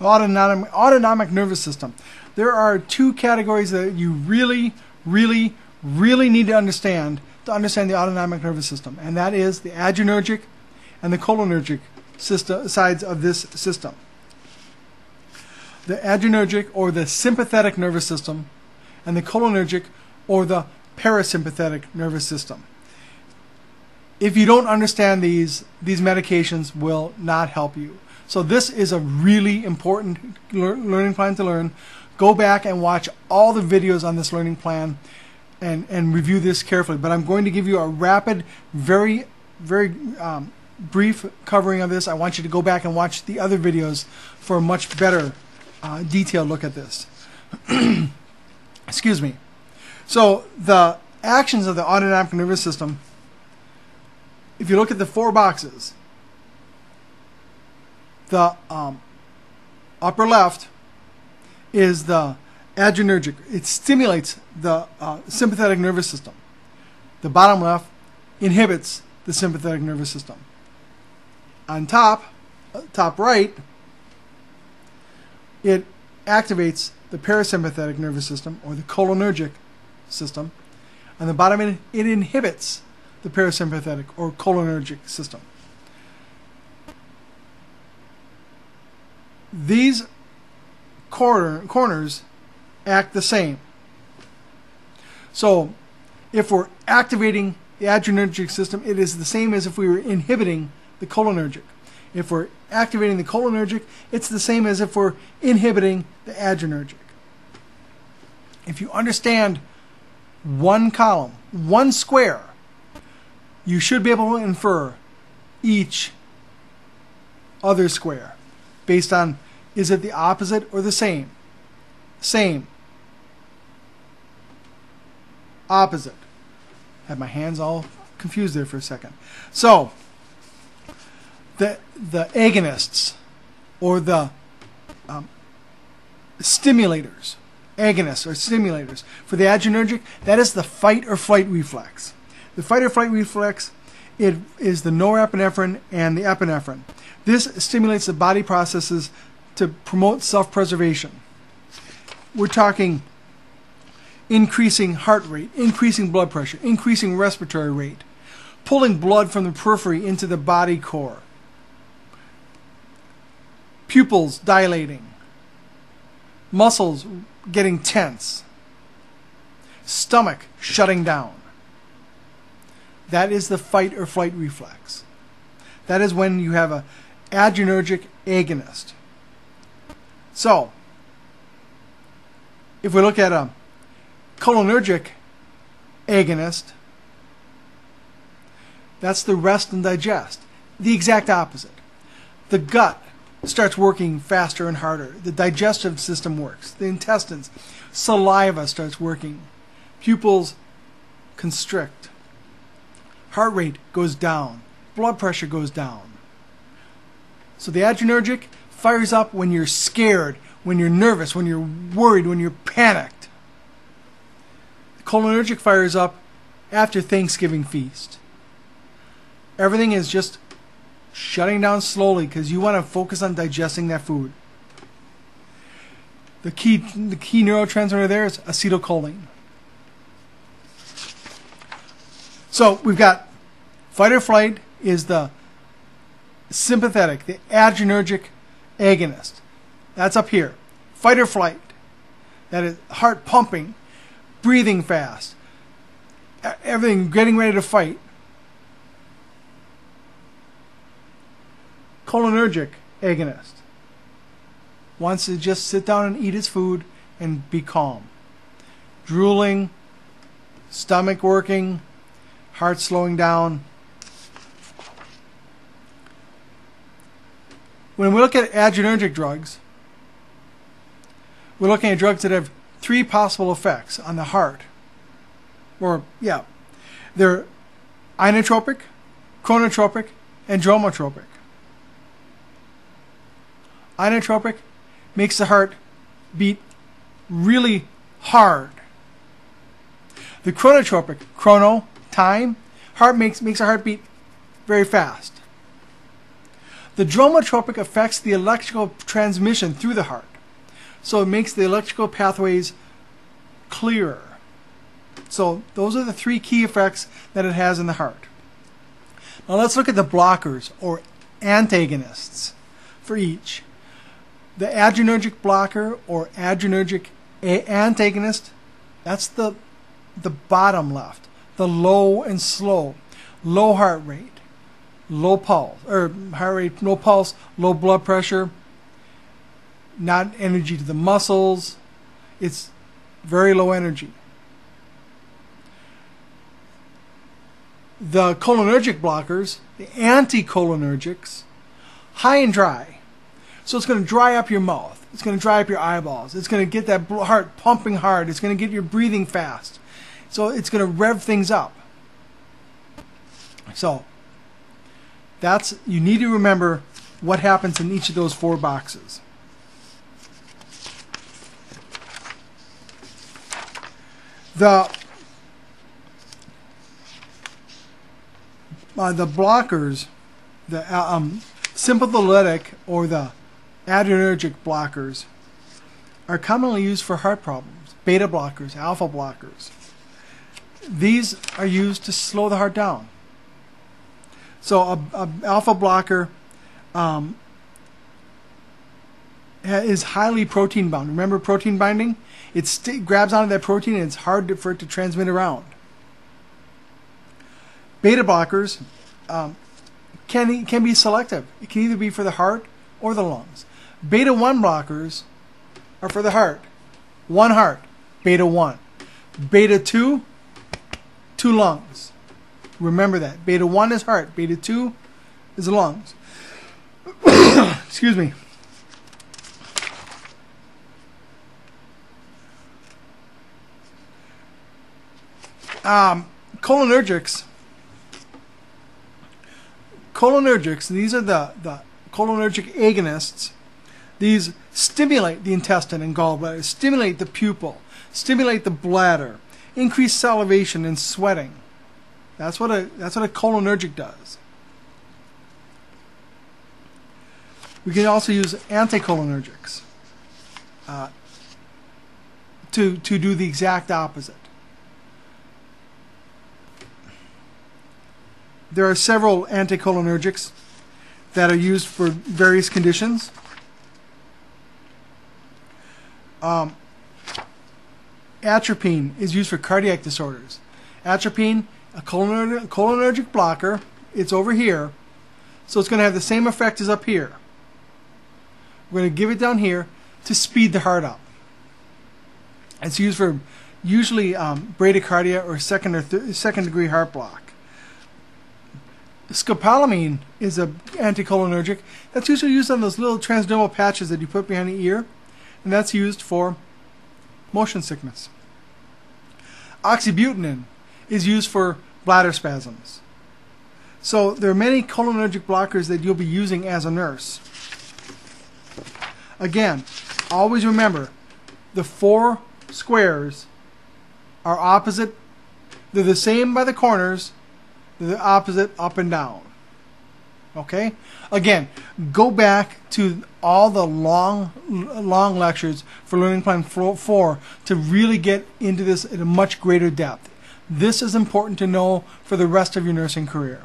Autonomic nervous system. There are two categories that you really need to understand the autonomic nervous system, and that is the adrenergic and the cholinergic sides of this system. The adrenergic, or the sympathetic nervous system, and the cholinergic, or the parasympathetic nervous system. If you don't understand these medications will not help you. So this is a really important learning plan to learn. Go back and watch all the videos on this learning plan and review this carefully. But I'm going to give you a rapid, very brief covering of this. I want you to go back and watch the other videos for a much better detailed look at this. Excuse me. So the actions of the autonomic nervous system, if you look at the four boxes, the upper left is the adrenergic. It stimulates the sympathetic nervous system. The bottom left inhibits the sympathetic nervous system. On top right, it activates the parasympathetic nervous system, or the cholinergic system. On the bottom end, it inhibits the parasympathetic or cholinergic system. These corners act the same. So if we're activating the adrenergic system, it is the same as if we were inhibiting the cholinergic. If we're activating the cholinergic, it's the same as if we're inhibiting the adrenergic. If you understand one column, one square, you should be able to infer each other square based on, is it the opposite or the same? Same. Opposite. Had my hands all confused there for a second. So the agonists, or the stimulators, agonists or stimulators for the adrenergic, that is the fight or flight reflex. The fight or flight reflex, it is the norepinephrine and the epinephrine. This stimulates the body processes to promote self-preservation. We're talking increasing heart rate, increasing blood pressure, increasing respiratory rate, pulling blood from the periphery into the body core, pupils dilating, muscles getting tense, stomach shutting down. That is the fight or flight reflex. That is when you have an adrenergic agonist. So, if we look at a cholinergic agonist, that's the rest and digest. The exact opposite. The gut starts working faster and harder. The digestive system works. The intestines, saliva starts working. Pupils constrict. Heart rate goes down. Blood pressure goes down. So the adrenergic fires up when you're scared, when you're nervous, when you're worried, when you're panicked. The cholinergic fires up after Thanksgiving feast. Everything is just shutting down slowly because you want to focus on digesting that food. The key neurotransmitter there is acetylcholine. So we've got fight or flight is the sympathetic, the adrenergic agonist. That's up here. Fight or flight. That is heart pumping, breathing fast, everything getting ready to fight. Cholinergic agonist wants to just sit down and eat his food and be calm. Drooling, stomach working, heart slowing down. When we look at adrenergic drugs, we're looking at drugs that have three possible effects on the heart. They're inotropic, chronotropic, and dromotropic. Inotropic makes the heart beat really hard. The chronotropic, chrono, time, makes the heart beat very fast. The dromotropic affects the electrical transmission through the heart. So it makes the electrical pathways clearer. So those are the three key effects that it has in the heart. Now let's look at the blockers or antagonists for each. The adrenergic blocker or adrenergic antagonist, that's the bottom left, the low and slow, low heart rate, low pulse, or heart rate, low pulse, low blood pressure, not energy to the muscles. It's very low energy. The cholinergic blockers, the anticholinergics, high and dry. So it's going to dry up your mouth. It's going to dry up your eyeballs. It's going to get that heart pumping hard. It's going to get your breathing fast. So it's going to rev things up. So you need to remember what happens in each of those four boxes. The blockers, the sympathetic or the adrenergic blockers, are commonly used for heart problems. Beta blockers, alpha blockers. These are used to slow the heart down. So a alpha blocker is highly protein bound. Remember protein binding? It grabs onto that protein and it's hard for it to transmit around. Beta blockers can be selective. It can either be for the heart or the lungs. Beta 1 blockers are for the heart. One heart, beta 1. Beta 2, 2 lungs. Remember that. Beta 1 is heart. Beta 2 is the lungs. Excuse me. Cholinergics, these are the cholinergic agonists. These stimulate the intestine and gallbladder, stimulate the pupil, stimulate the bladder, increase salivation and sweating. That's what a cholinergic does. We can also use anticholinergics to do the exact opposite. There are several anticholinergics that are used for various conditions. Atropine is used for cardiac disorders. Atropine, a cholinergic blocker, it's over here, so it's going to have the same effect as up here. We're going to give it down here to speed the heart up. It's used for usually bradycardia or second degree heart block. Scopolamine is an anticholinergic that's usually used on those little transdermal patches that you put behind the ear, and that's used for motion sickness. Oxybutynin is used for bladder spasms. So there are many cholinergic blockers that you'll be using as a nurse. Again, always remember the 4 squares are opposite. They're the same by the corners. They're the opposite up and down. Okay? Again, go back to all the long lectures for Learning Plan 4 to really get into this at a much greater depth. This is important to know for the rest of your nursing career.